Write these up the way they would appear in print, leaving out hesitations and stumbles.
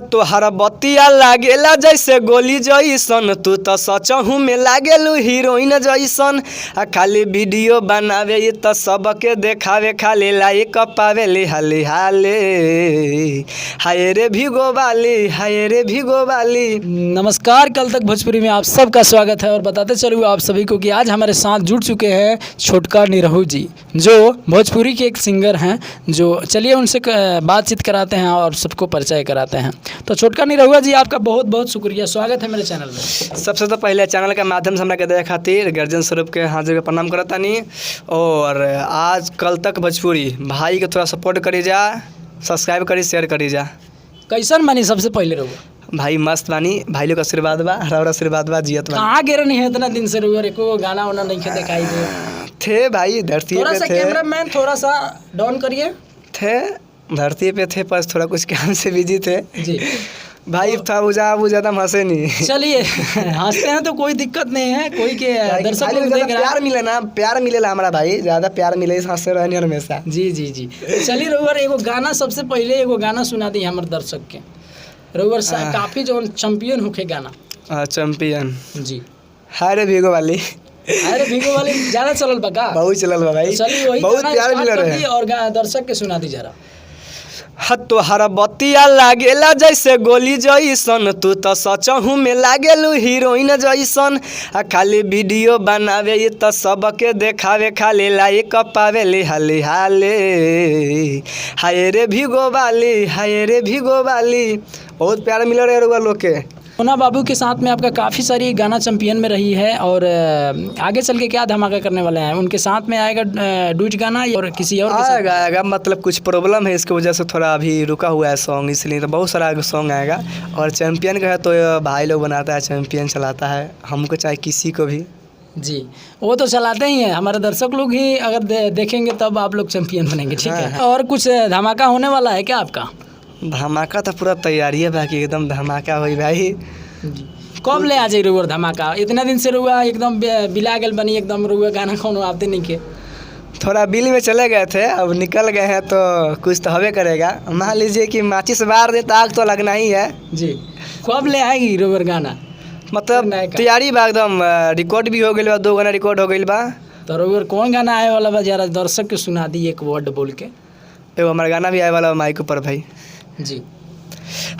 तोहरा बतिया लागेला जैसे गोली जैसन, तू तो सचहू में लागेलू हीरोइन जैसन। आ खाली वीडियो बनावे तो सबके देखावे, खाली लाइक पावे हाले हाले। हाय रे भिगो वाली, हाय रे भिगो वाली। नमस्कार, कल तक भोजपुरी में आप सबका स्वागत है। और बताते चलूँ आप सभी को कि आज हमारे साथ जुड़ चुके हैं छोटका निरहू जी, जो भोजपुरी के एक सिंगर हैं। जो चलिए उनसे बातचीत कराते हैं और सबको परिचय कराते हैं। तो छोटका निरहुआ जी, आपका बहुत बहुत शुक्रिया, स्वागत है मेरे चैनल में। सबसे तो पहले चैनल के माध्यम से हमरा के देखे खातिर गर्जन स्वरूप के हाजिर के प्रणाम करतानी। और आज कल तक भोजपुरी भाई के थोड़ा सपोर्ट करी जा, सब्सक्राइब करी, शेयर करी जा। कैसन मानी सबसे पहले रहुआ? भाई मस्त बानी, भाई लोग का आशीर्वाद बा, और आशीर्वाद बा, जियत बा। कहाँ गिरे नहीं है इतना दिन से रहुआ? एको गाना वाना नहीं खे दिखाई दे थे भाई, धरती थोड़ा पे सा थे। कैमरामैन थोड़ा सा डाउन करिए। थे धरती पे थे, बस थोड़ा कुछ काम से बिजी थे जी भाई। था वो ज़्यादा हंसे नहीं। चलिए हंसते हैं तो कोई दिक्कत नहीं है, कोई के दर्शक लोग देख रहे प्यार मिले ना, प्यार मिलेला हमारा भाई, ज़्यादा प्यार मिले, हंसते रहने हमेशा। जी जी जी। चलिए रउअर एगो गाना, सबसे पहले एगो गाना सुना दी हमारे दर्शक के। रउअर काफ़ी जो चैंपियन होके गाना। चैंपियन जी। हाय रे भिगो वाली। अरे भिगो वाली ज़्यादा चलल बा का? बहुत चलल बा भाई। चलिए वही बहुत प्यार मिल रहा है। और दर्शक के सुना दी जरा। तोहरा बतिया लागेला जैसे गोली जैसन, तू तो सचहू में लागेलू हीरोइन जैसन। आ खाली वीडियो बनावे तो सबके देखावे, खाली लाइक पावे हाले हाले। हाय रे भिगो वाली, हाय रे भिगो वाली। बहुत प्यार मिल रहा है लोग के। सोना बाबू के साथ में आपका काफ़ी सारी गाना चैंपियन में रही है। और आगे चल के क्या धमाका करने वाले हैं? उनके साथ में आएगा डुइट गाना और किसी और के साथ? आएगा, मतलब कुछ प्रॉब्लम है, इसकी वजह से थोड़ा अभी रुका हुआ है सॉन्ग, इसलिए तो बहुत सारा सॉन्ग आएगा। और चैंपियन का है तो भाई लोग बनाता है, चैंपियन चलाता है, हमको चाहे किसी को भी। जी, वो तो चलाते ही हैं। हमारे दर्शक लोग ही अगर देखेंगे तब आप लोग चैंपियन बनेंगे, ठीक है। और कुछ धमाका होने वाला है क्या आपका? धमाका तो पूरा तैयारी है बाकी, एकदम धमाका हुई भाई। कब ले आ जाए रुआ धमाका? इतना दिन से रुआ एकदम बिला गल बनी, एकदम रुआ गाना कौन आपते नहीं के? थोड़ा बिल में चले गए थे, अब निकल गए हैं तो कुछ तो हवे करेगा। मान लीजिए कि माचिस बार दे तो आग तो लगना ही है। जी, कब ले आएगी रुआ गाना? मतलब तैयारी बा एकदम, रिकॉर्ड भी हो गई बा, 2 गाना रिकॉर्ड हो गई बा। तो रुआ कौन गाना आए वाला बा? जरा दर्शक के सुना दी एक वर्ड बोल के। एगो हमारा गाना भी आए वाला माइक ऊपर भाई। जी।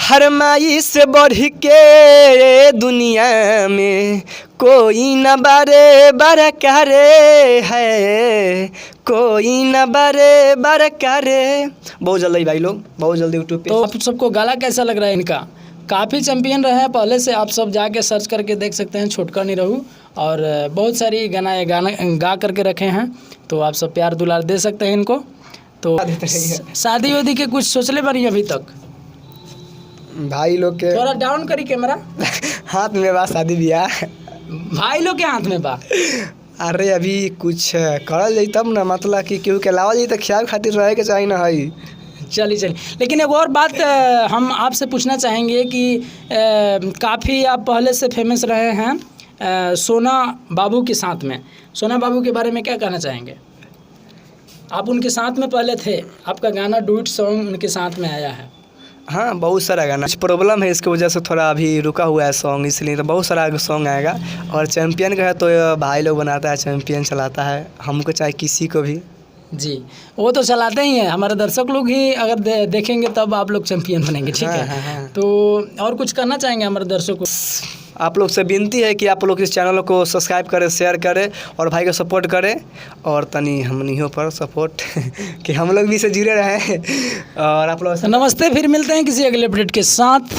हर माई से बढ़ के दुनिया में कोई न बारे बरकारे है, कोई न बारे बरकारे। बहुत जल्दी भाई लोग, बहुत जल्दी यूट्यूब पे। तो आप सबको गाना कैसा लग रहा है इनका? काफ़ी चैंपियन रहे हैं पहले से, आप सब जाके सर्च करके देख सकते हैं छोटका निरहू। और बहुत सारी गाना गा करके रखे हैं, तो आप सब प्यार दुलार दे सकते हैं इनको। तो शादी वादी के कुछ सोचले बारी अभी तक? भाई लोग के थोड़ा डाउन करी कैमरा। हाथ में बा शादी ब्याह, भाई लोग के हाथ में बा। अरे अभी कुछ करल जाई तब ना, मतलब कि केहू के लावल जाई तो ख्याल खातिर रहे के चाहिए ना है। चलिए। लेकिन एक और बात हम आपसे पूछना चाहेंगे कि काफ़ी आप पहले से फेमस रहे हैं सोना बाबू के साथ में। सोना बाबू के बारे में क्या कहना चाहेंगे? आप उनके साथ में पहले थे, आपका गाना डुइट सॉन्ग उनके साथ में आया है। हाँ, बहुत सारा गाना, कुछ प्रॉब्लम है, इसकी वजह से थोड़ा अभी रुका हुआ है सॉन्ग, इसलिए तो बहुत सारा सॉन्ग आएगा। और चैंपियन का है तो भाई लोग बनाता है, चैंपियन चलाता है, हमको चाहे किसी को भी। जी, वो तो चलाते ही हैं। हमारे दर्शक लोग ही अगर देखेंगे तब आप लोग चैंपियन बनेंगे, ठीक है। हाँ। तो और कुछ करना चाहेंगे हमारे दर्शकों को? आप लोग से विनती है कि आप लोग इस चैनल को सब्सक्राइब करें, शेयर करें और भाई को सपोर्ट करें। और तनी हमनियों पर सपोर्ट कि हम लोग भी से जुड़े रहें। और आप लोग नमस्ते, फिर मिलते हैं किसी अगले अपडेट के साथ।